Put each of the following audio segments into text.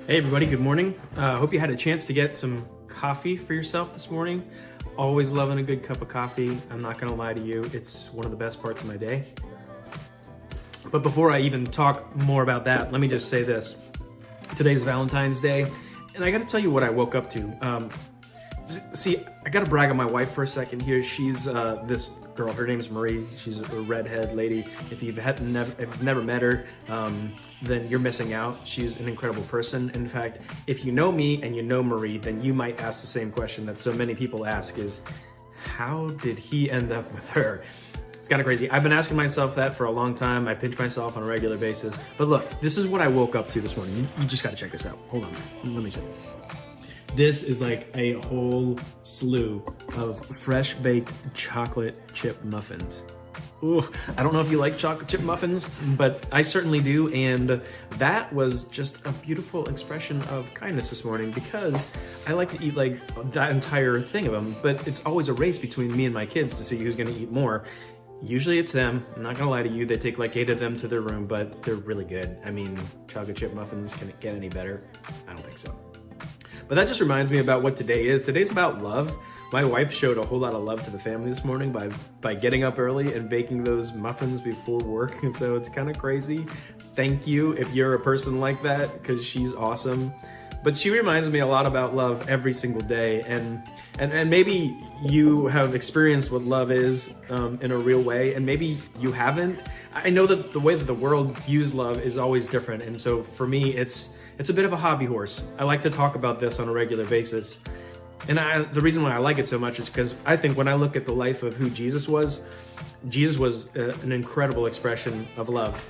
Hey everybody, good morning. Hope you had a chance to get some coffee for yourself this morning. Always loving a good cup of coffee. I'm not gonna lie to you, it's one of the best parts of my day. But before I even talk more about that, let me just say this. Today's Valentine's Day, and I gotta tell you what I woke up to. See, I gotta brag on my wife for a second here. She's this girl, her name's Marie. She's a redhead lady. If you've never met her, then you're missing out. She's an incredible person. In fact, if you know me and you know Marie, then you might ask the same question that so many people ask is, how did he end up with her? It's kind of crazy. I've been asking myself that for a long time. I pinch myself on a regular basis. But look, this is what I woke up to this morning. You just gotta check this out. Hold on, let me check. This is like a whole slew of fresh baked chocolate chip muffins. Ooh, I don't know if you like chocolate chip muffins, but I certainly do. And that was just a beautiful expression of kindness this morning because I like to eat like that entire thing of them, but it's always a race between me and my kids to see who's gonna eat more. Usually it's them. I'm not gonna lie to you, they take like 8 of them to their room, but they're really good. I mean, chocolate chip muffins, can it get any better? I don't think so. But that just reminds me about what today is. Today's about love. My wife showed a whole lot of love to the family this morning by getting up early and baking those muffins before work. And so it's kind of crazy. Thank you if you're a person like that, because she's awesome. But she reminds me a lot about love every single day. And maybe you have experienced what love is in a real way, and maybe you haven't. I know that the way that the world views love is always different. And so for me, it's a bit of a hobby horse. I like to talk about this on a regular basis. And the reason why I like it so much is because I think when I look at the life of who Jesus was an incredible expression of love.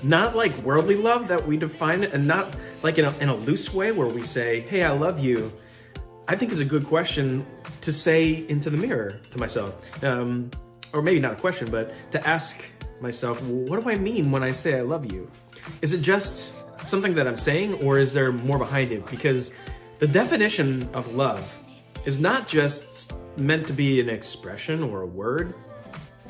Not like worldly love that we define it, and not like in a loose way where we say, hey, I love you. I think is a good question to say into the mirror to myself. Or maybe not a question, but to ask myself, what do I mean when I say I love you? Is it just something that I'm saying, or is there more behind it? Because the definition of love is not just meant to be an expression or a word.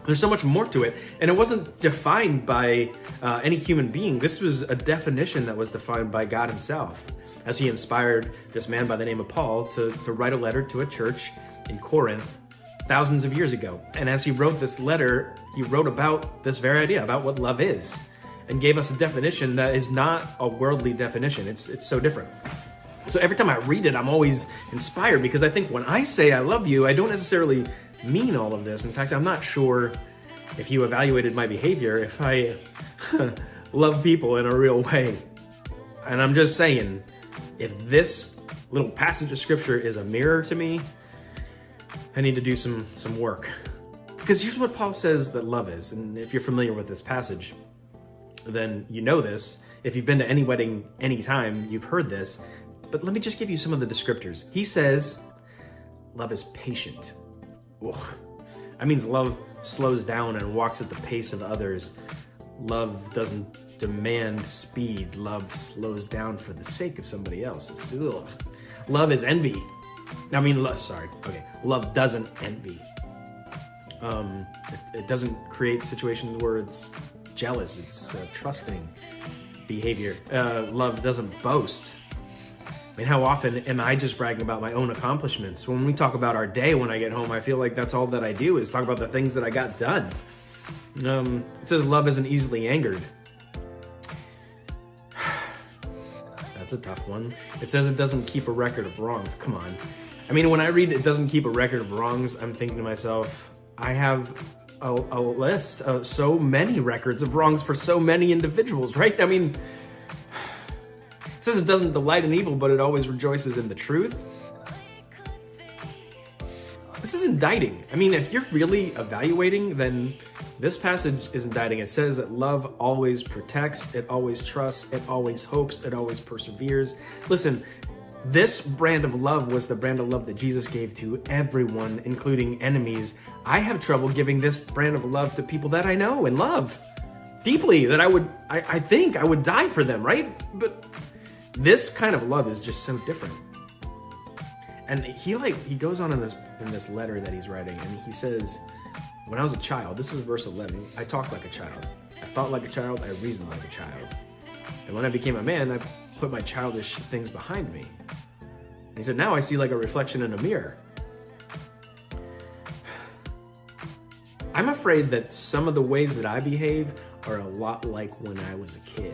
There's so much more to it, and it wasn't defined by any human being. This was a definition that was defined by God himself, as he inspired this man by the name of Paul to write a letter to a church in Corinth thousands of years ago. And as he wrote this letter, he wrote about this very idea, about what love is, and gave us a definition that is not a worldly definition. It's so different. So every time I read it, I'm always inspired, because I think when I say I love you, I don't necessarily mean all of this. In fact, I'm not sure if you evaluated my behavior, if I love people in a real way. And I'm just saying, if this little passage of scripture is a mirror to me, I need to do some work. Because here's what Paul says that love is. And if you're familiar with this passage, then you know this. If you've been to any wedding anytime, you've heard this. But let me just give you some of the descriptors. He says, love is patient. Ugh. That means love slows down and walks at the pace of others. Love doesn't demand speed. Love slows down for the sake of somebody else. Ugh. Love is envy. Love doesn't envy. It doesn't create situations where it's jealous. It's trusting behavior. Love doesn't boast. I mean, how often am I just bragging about my own accomplishments? When we talk about our day when I get home, I feel like that's all that I do is talk about the things that I got done. It says love isn't easily angered. That's a tough one. It says it doesn't keep a record of wrongs. Come on. I mean, when I read it doesn't keep a record of wrongs, I'm thinking to myself, I have a list of so many records of wrongs for so many individuals, right? I mean, it says it doesn't delight in evil, but it always rejoices in the truth. This is indicting. I mean, if you're really evaluating, then this passage is indicting. It says that love always protects, it always trusts, it always hopes, it always perseveres. Listen, this brand of love was the brand of love that Jesus gave to everyone, including enemies. I have trouble giving this brand of love to people that I know and love deeply, that I think I would die for them, right? But this kind of love is just so different. And he goes on in this letter that he's writing, and he says, when I was a child, this is verse 11, I talked like a child. I thought like a child, I reasoned like a child. And when I became a man, I put my childish things behind me. And he said, now I see like a reflection in a mirror. I'm afraid that some of the ways that I behave are a lot like when I was a kid.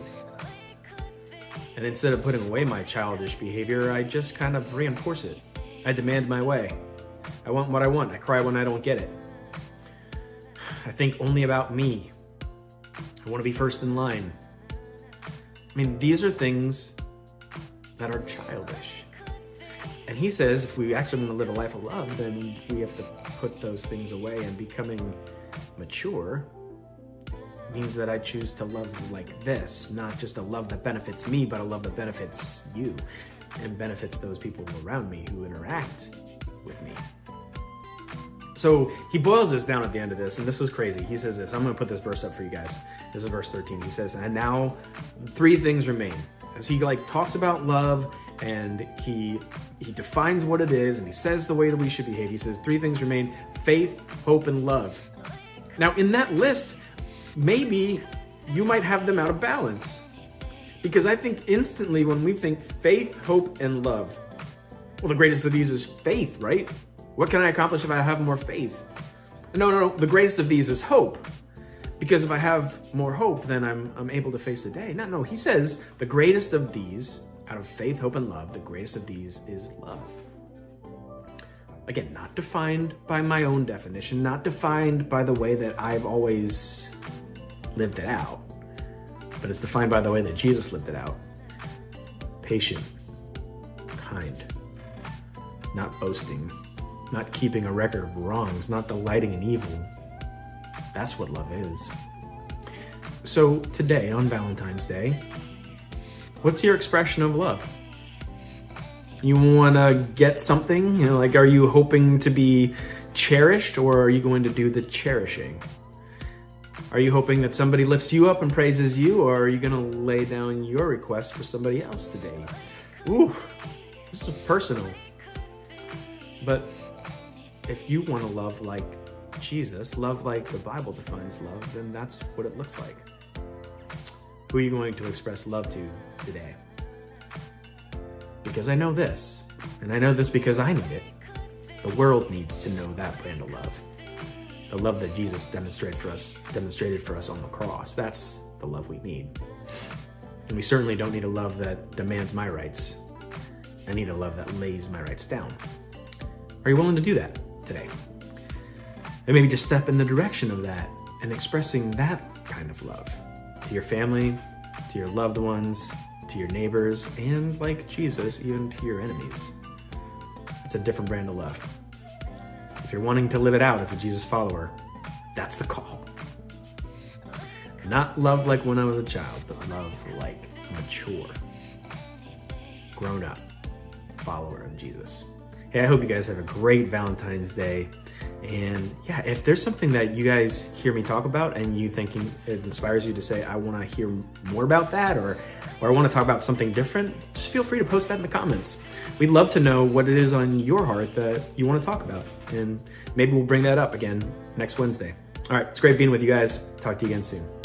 And instead of putting away my childish behavior, I just kind of reinforce it. I demand my way. I want what I want. I cry when I don't get it. I think only about me. I want to be first in line. I mean, these are things that are childish. And he says if we actually want to live a life of love, then we have to put those things away, and becoming mature means that I choose to love like this, not just a love that benefits me, but a love that benefits you and benefits those people around me who interact with me. So he boils this down at the end of this, and this is crazy. He says this, I'm going to put this verse up for you guys. This is verse 13. He says, and now 3 things remain. As he like talks about love, and he defines what it is, and he says the way that we should behave. He says 3 things remain: faith, hope, and love. Now in that list, maybe you might have them out of balance, because I think instantly when we think faith, hope, and love, well, the greatest of these is faith, right? What can I accomplish if I have more faith? No, the greatest of these is hope. Because if I have more hope, then I'm able to face the day. No, he says the greatest of these, out of faith, hope, and love, the greatest of these is love. Again, not defined by my own definition, not defined by the way that I've always lived it out, but it's defined by the way that Jesus lived it out. Patient, kind, not boasting, not keeping a record of wrongs, not delighting in evil. That's what love is. So today, on Valentine's Day, what's your expression of love? You want to get something? You know, like, are you hoping to be cherished, or are you going to do the cherishing? Are you hoping that somebody lifts you up and praises you, or are you going to lay down your request for somebody else today? Ooh, this is personal. But if you want to love like Jesus, love like the Bible defines love, then that's what it looks like. Who are you going to express love to today? Because I know this, and I know this because I need it. The world needs to know that brand of love. The love that Jesus demonstrated for us on the cross. That's the love we need. And we certainly don't need a love that demands my rights. I need a love that lays my rights down. Are you willing to do that today? And maybe just step in the direction of that and expressing that kind of love to your family, to your loved ones, to your neighbors, and like Jesus, even to your enemies. It's a different brand of love. If you're wanting to live it out as a Jesus follower, that's the call. Not love like when I was a child, but love like mature, grown up follower of Jesus. Hey, I hope you guys have a great Valentine's Day. And yeah, if there's something that you guys hear me talk about and you thinking it inspires you to say, I want to hear more about that, or I want to talk about something different, just feel free to post that in the comments. We'd love to know what it is on your heart that you want to talk about. And maybe we'll bring that up again next Wednesday. All right, it's great being with you guys. Talk to you again soon.